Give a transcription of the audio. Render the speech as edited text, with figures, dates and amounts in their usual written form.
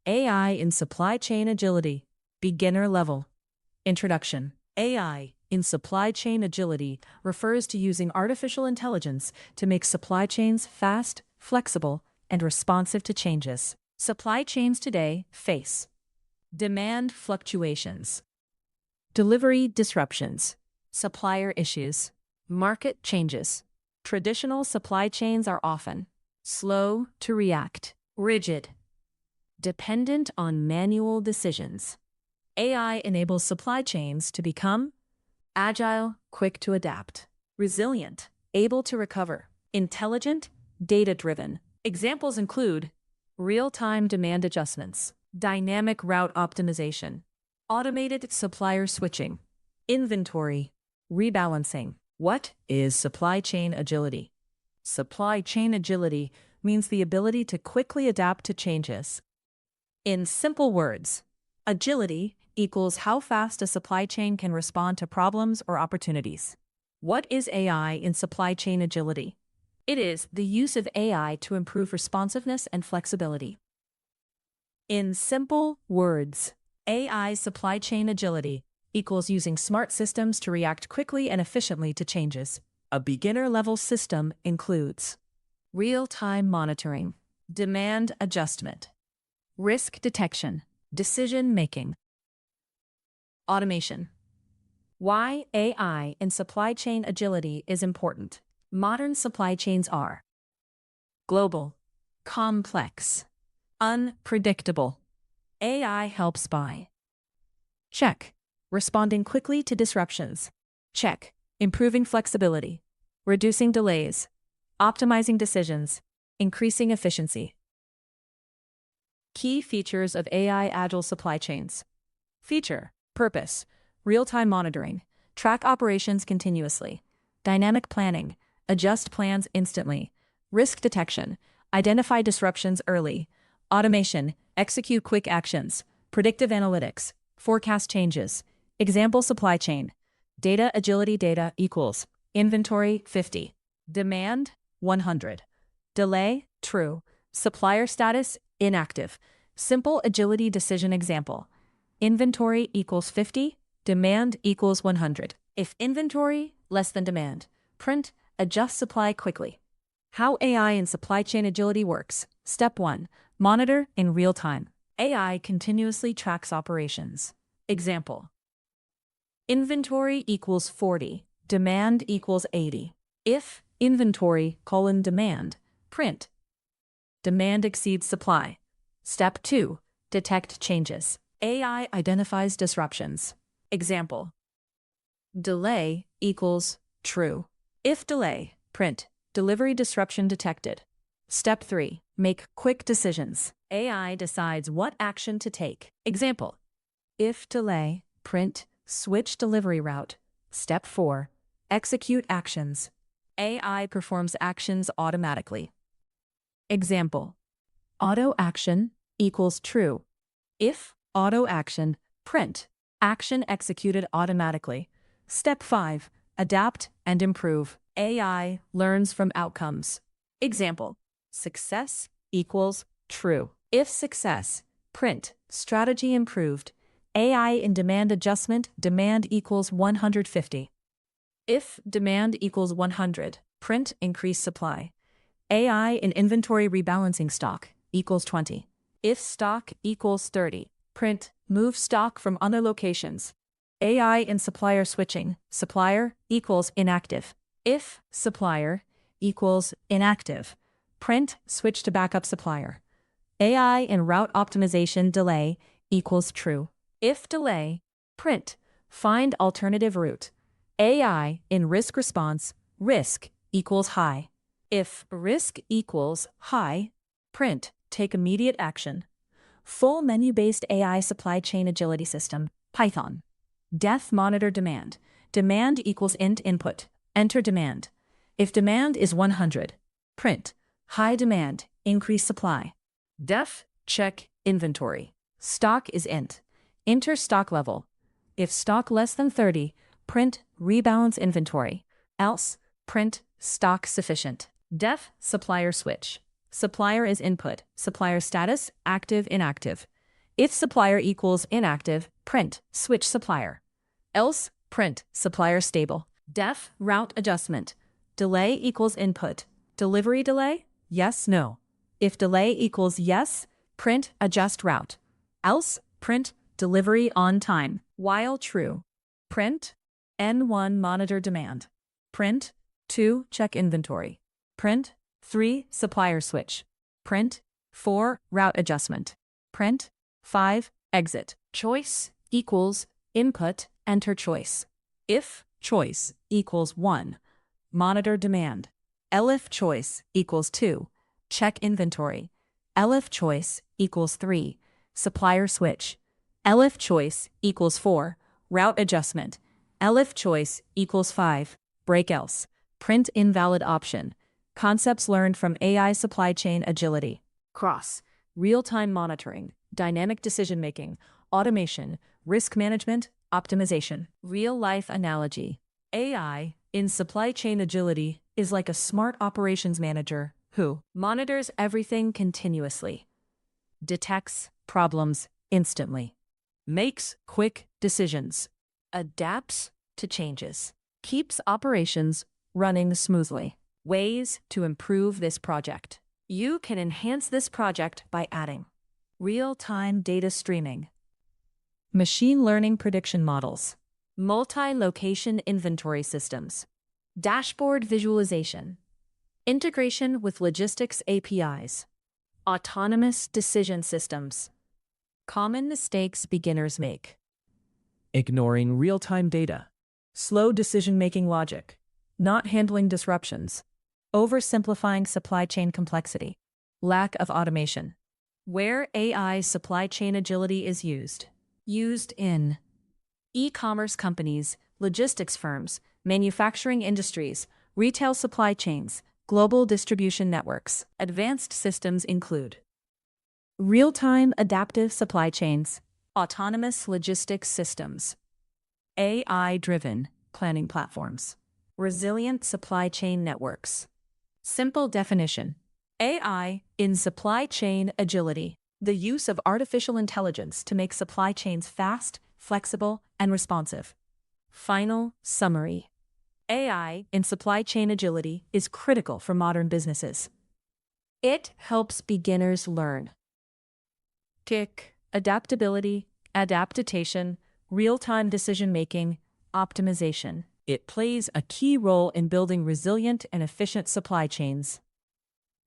AI in supply chain agility. Beginner level. Introduction. AI in supply chain agility refers to using artificial intelligence to make supply chains fast, flexible, and responsive to changes. Supply chains today face demand fluctuations, delivery disruptions, supplier issues, market changes. Traditional supply chains are often slow to react, rigid, dependent on manual decisions. AI enables supply chains to become agile, quick to adapt, resilient, able to recover, intelligent, data-driven. Examples include real-time demand adjustments, dynamic route optimization, automated supplier switching, inventory rebalancing. What is supply chain agility? Supply chain agility means the ability to quickly adapt to changes. In simple words, agility equals how fast a supply chain can respond to problems or opportunities. What is AI in supply chain agility? It is the use of AI to improve responsiveness and flexibility. In simple words, AI supply chain agility equals using smart systems to react quickly and efficiently to changes. A beginner-level system includes real-time monitoring, demand adjustment, risk detection, decision-making, automation. Why AI in supply chain agility is important. Modern supply chains are global, complex, unpredictable. AI helps by check, responding quickly to disruptions. Check, improving flexibility, reducing delays, optimizing decisions, increasing efficiency. Key features of AI agile supply chains. Feature, purpose, real-time monitoring, track operations continuously, dynamic planning, adjust plans instantly, risk detection, identify disruptions early, automation, execute quick actions, predictive analytics, forecast changes. Example supply chain. Data agility data equals inventory 50, demand 100, delay true, supplier status inactive. Simple agility decision example. Inventory equals 50, demand equals 100. If inventory less than demand, print adjust supply quickly. How AI in supply chain agility works. Step 1. Monitor in real time. AI continuously tracks operations. Example. Inventory equals 40, demand equals 80. If inventory: demand, print demand exceeds supply. Step 2. Detect changes. AI identifies disruptions. Example. Delay equals true. If delay, print delivery disruption detected. Step 3. Make quick decisions. AI decides what action to take. Example. If delay, print switch delivery route. Step 4. Execute actions. AI performs actions automatically. Example. Auto action equals true. If auto action, print action executed automatically. Step 5. Adapt and improve. AI learns from outcomes. Example. Success equals true. If success, print strategy improved. AI in demand adjustment, demand equals 150. If demand equals 100, print increase supply. AI in inventory rebalancing stock equals 20. If stock equals 30, print move stock from other locations. AI in supplier switching, supplier equals inactive. If supplier equals inactive, print switch to backup supplier. AI in route optimization delay equals true. If delay, print find alternative route. AI in risk response, risk equals high. If risk equals high, print take immediate action. Full menu-based AI supply chain agility system, Python. Def monitor demand. Demand equals int input. Enter demand. If demand is 100, print high demand, increase supply. Def check inventory. Stock is int. Enter stock level. If stock less than 30, print rebalance inventory. Else, print stock sufficient. Def supplier switch. Supplier is input. Supplier status active inactive. If supplier equals inactive, print switch supplier. Else, print supplier stable. Def route adjustment. Delay equals input. Delivery delay? Yes, no. If delay equals yes, print adjust route. Else, print delivery on time. While true, print N1 monitor demand. Print 2 check inventory. Print 3 supplier switch. Print 4 route adjustment. Print 5 exit. Choice equals input enter choice. If choice equals 1, monitor demand. Elif choice equals 2, check inventory. Elif choice equals 3, supplier switch. Elif choice equals 4, route adjustment. Elif choice equals 5, break else. Print invalid option. Concepts learned from AI supply chain agility. Cross, real-time monitoring, dynamic decision-making, automation, risk management, optimization. Real-life analogy. AI in supply chain agility is like a smart operations manager who monitors everything continuously, detects problems instantly, makes quick decisions, adapts to changes, keeps operations running smoothly. Ways to improve this project. You can enhance this project by adding real-time data streaming, machine learning prediction models, multi-location inventory systems, dashboard visualization, integration with logistics APIs, autonomous decision systems. Common mistakes beginners make. Ignoring real-time data, slow decision-making logic, not handling disruptions, oversimplifying supply chain complexity, lack of automation. Where AI supply chain agility is used. Used in e-commerce companies, logistics firms, manufacturing industries, retail supply chains, global distribution networks. Advanced systems include real-time adaptive supply chains, autonomous logistics systems, AI-driven planning platforms, resilient supply chain networks. Simple definition. AI in supply chain agility. The use of artificial intelligence to make supply chains fast, flexible, and responsive. Final summary. AI in supply chain agility is critical for modern businesses. It helps beginners learn. Tick. Adaptability, adaptation, real-time decision-making, optimization. It plays a key role in building resilient and efficient supply chains.